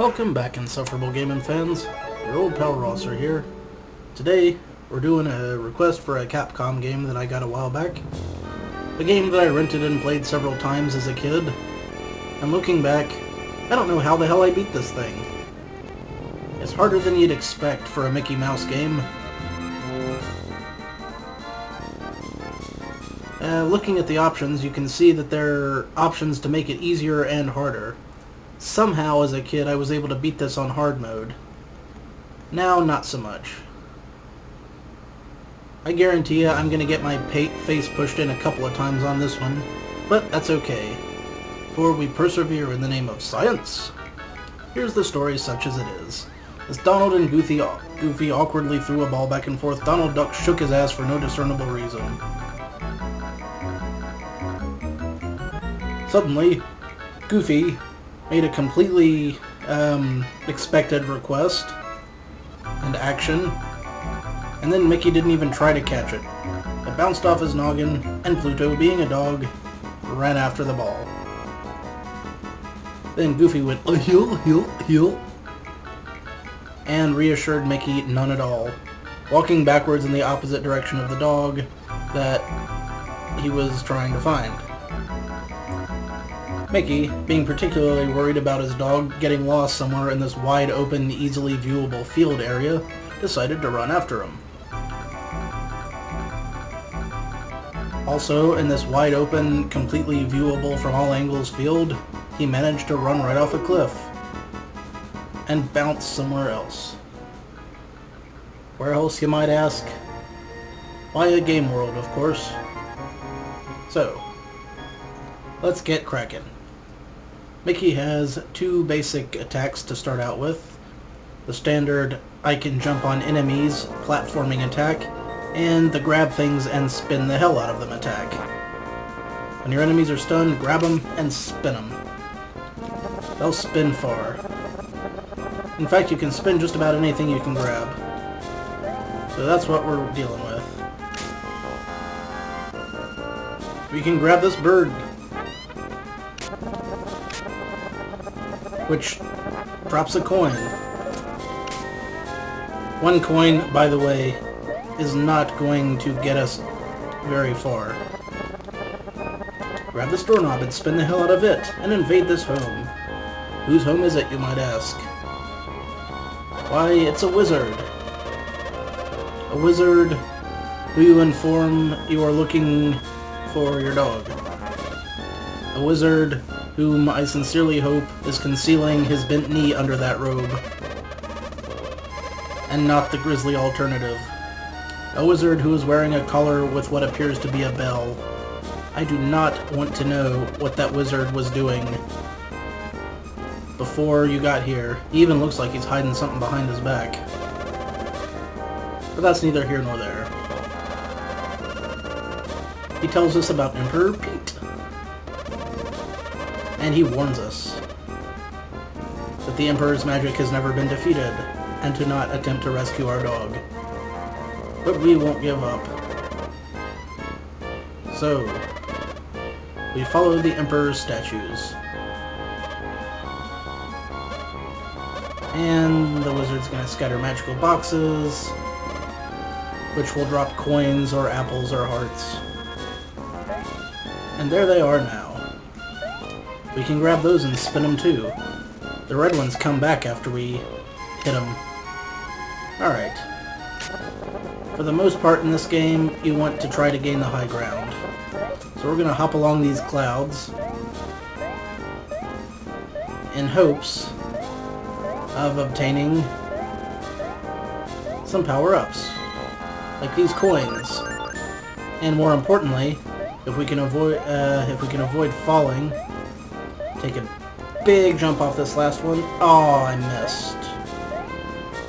Welcome back, Insufferable gaming fans. Your old pal Rosser here. Today, we're doing a request for a Capcom game that I got a while back. A game that I rented and played several times as a kid. And looking back, I don't know how the hell I beat this thing. It's harder than you'd expect for a Mickey Mouse game. Looking at the options, you can see that there are options to make it easier and harder. Somehow, as a kid, I was able to beat this on hard mode. Now, not so much. I guarantee you I'm going to get my face pushed in a couple of times on this one, but that's okay, for we persevere in the name of science. Here's the story such as it is. As Donald and Goofy awkwardly threw a ball back and forth, Donald Duck shook his ass for no discernible reason. Suddenly, Goofy made a completely expected request and action, and then Mickey didn't even try to catch it. It bounced off his noggin, and Pluto, being a dog, ran after the ball. Then Goofy went, heel, heel, heel, and reassured Mickey none at all, walking backwards in the opposite direction of the dog that he was trying to find. Mickey, being particularly worried about his dog getting lost somewhere in this wide open, easily viewable field area, decided to run after him. Also, in this wide open, completely viewable from all angles field, he managed to run right off a cliff and bounce somewhere else. Where else, you might ask? Why, a game world, of course. So, let's get cracking. Mickey has two basic attacks to start out with. The standard I can jump on enemies platforming attack, and the grab things and spin the hell out of them attack. When your enemies are stunned, grab them and spin them. They'll spin far. In fact, you can spin just about anything you can grab. So that's what we're dealing with. We can grab this bird, which drops a coin. One coin, by the way, is not going to get us very far. Grab this doorknob and spin the hell out of it, and invade this home. Whose home is it, you might ask? Why, it's a wizard. A wizard who you inform you are looking for your dog. A wizard whom I sincerely hope is concealing his bent knee under that robe, and not the grisly alternative. A wizard who is wearing a collar with what appears to be a bell. I do not want to know what that wizard was doing before you got here. He even looks like he's hiding something behind his back. But that's neither here nor there. He tells us about Emperor Pete. And he warns us that the Emperor's magic has never been defeated, and to not attempt to rescue our dog. But we won't give up. So, we follow the Emperor's statues. And the wizard's gonna scatter magical boxes, which will drop coins or apples or hearts. And there they are now. We can grab those and spin them too. The red ones come back after we hit them. Alright. For the most part in this game, you want to try to gain the high ground. So we're going to hop along these clouds in hopes of obtaining some power-ups, like these coins. And more importantly, if we can avoid falling, take a big jump off this last one. Oh, I missed.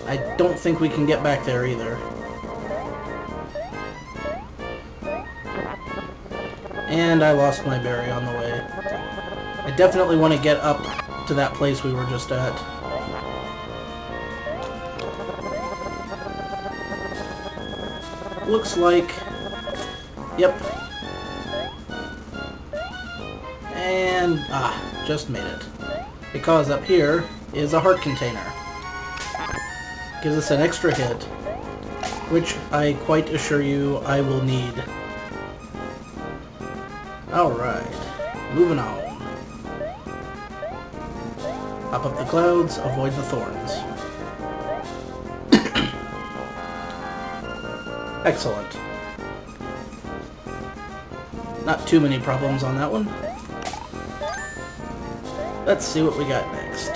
I don't think we can get back there either. And I lost my berry on the way. I definitely want to get up to that place we were just at. Looks like... Yep. And... just made it. because up here is a heart container. Gives us an extra hit, which I quite assure you I will need. Alright, moving on. Hop up the clouds, avoid the thorns. Excellent. Not too many problems on that one. Let's see what we got next.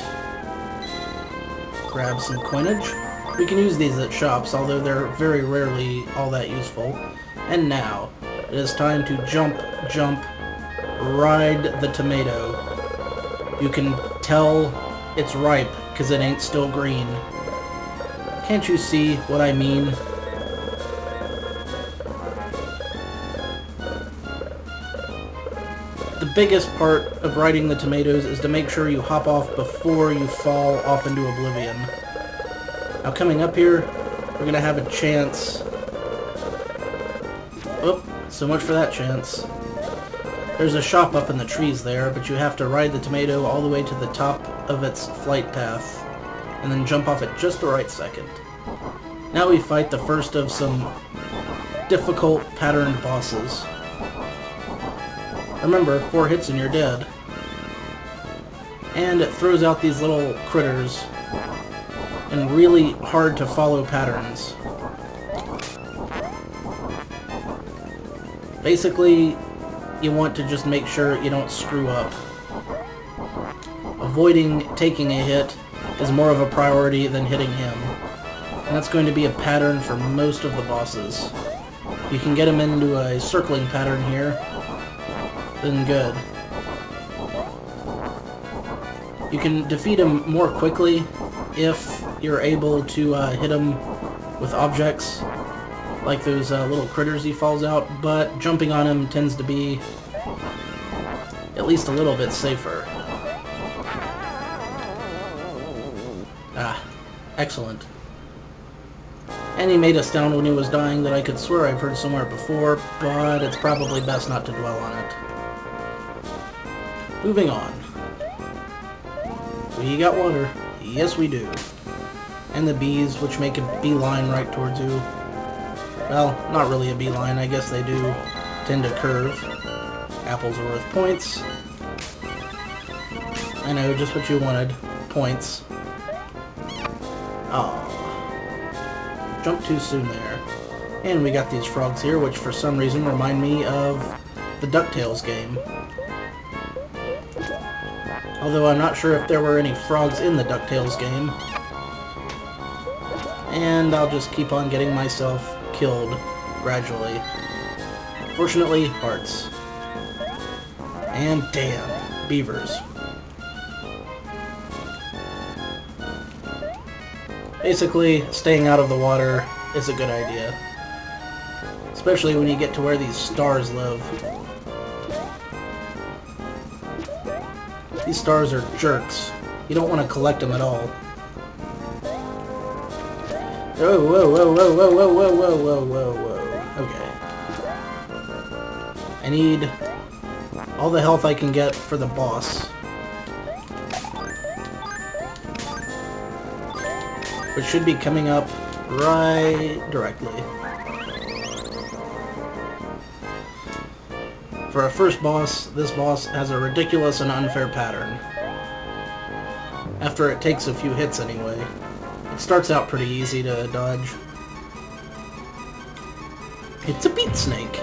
Grab some coinage. We can use these at shops, although they're very rarely all that useful. And now, it is time to jump, ride the tomato. You can tell it's ripe because it ain't still green. Can't you see what I mean? The biggest part of riding the tomatoes is to make sure you hop off before you fall off into oblivion. Now coming up here, we're going to have a chance. Oh, so much for that chance. There's a shop up in the trees there, but you have to ride the tomato all the way to the top of its flight path, and then jump off at just the right second. Now we fight the first of some difficult patterned bosses. Remember, 4 hits and you're dead. And it throws out these little critters and really hard to follow patterns. Basically, you want to just make sure you don't screw up. Avoiding taking a hit is more of a priority than hitting him. And that's going to be a pattern for most of the bosses. If you can get him into a circling pattern here, then good. You can defeat him more quickly if you're able to hit him with objects, like those little critters he falls out, but jumping on him tends to be at least a little bit safer. Ah, excellent. And he made a sound when he was dying that I could swear I've heard somewhere before, but it's probably best not to dwell on it. Moving on. We got water. Yes, we do. And the bees, which make a beeline right towards you. Well, not really a beeline. I guess they do tend to curve. Apples are worth points. I know, just what you wanted. Points. Oh. Jumped too soon there. And we got these frogs here, which for some reason remind me of the DuckTales game. Although I'm not sure if there were any frogs in the DuckTales game. And I'll just keep on getting myself killed gradually. Fortunately, hearts. And damn, beavers. Basically, staying out of the water is a good idea. Especially when you get to where these stars live. These stars are jerks. You don't want to collect them at all. Whoa, whoa, whoa, whoa, whoa, whoa, whoa, whoa, whoa, whoa, whoa. Okay. I need all the health I can get for the boss. Which should be coming up right directly. For a first boss, this boss has a ridiculous and unfair pattern. After it takes a few hits anyway. It starts out pretty easy to dodge. It's a beet snake.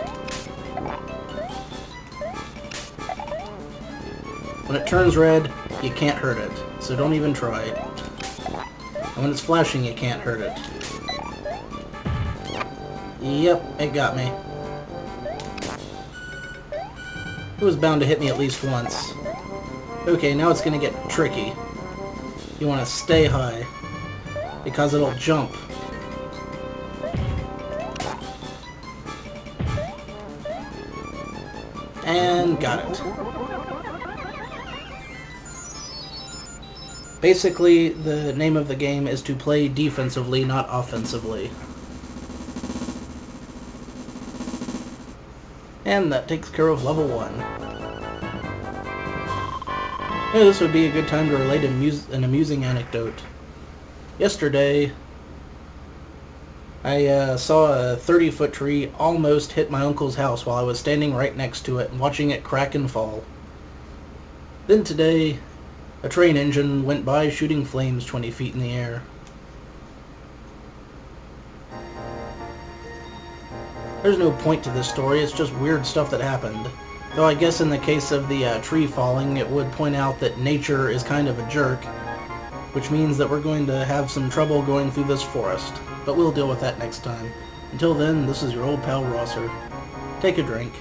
When it turns red, you can't hurt it, so don't even try. And when it's flashing, you can't hurt it. Yep, it got me. It was bound to hit me at least once. Okay, now it's gonna get tricky. You want to stay high, because it'll jump. And got it. Basically, the name of the game is to play defensively, not offensively. And that takes care of level 1. Yeah, this would be a good time to relate an amusing anecdote. Yesterday, I saw a 30-foot tree almost hit my uncle's house while I was standing right next to it and watching it crack and fall. Then today, a train engine went by shooting flames 20 feet in the air. There's no point to this story, it's just weird stuff that happened. Though I guess in the case of the tree falling, it would point out that nature is kind of a jerk, which means that we're going to have some trouble going through this forest. But we'll deal with that next time. Until then, this is your old pal Rosser. Take a drink.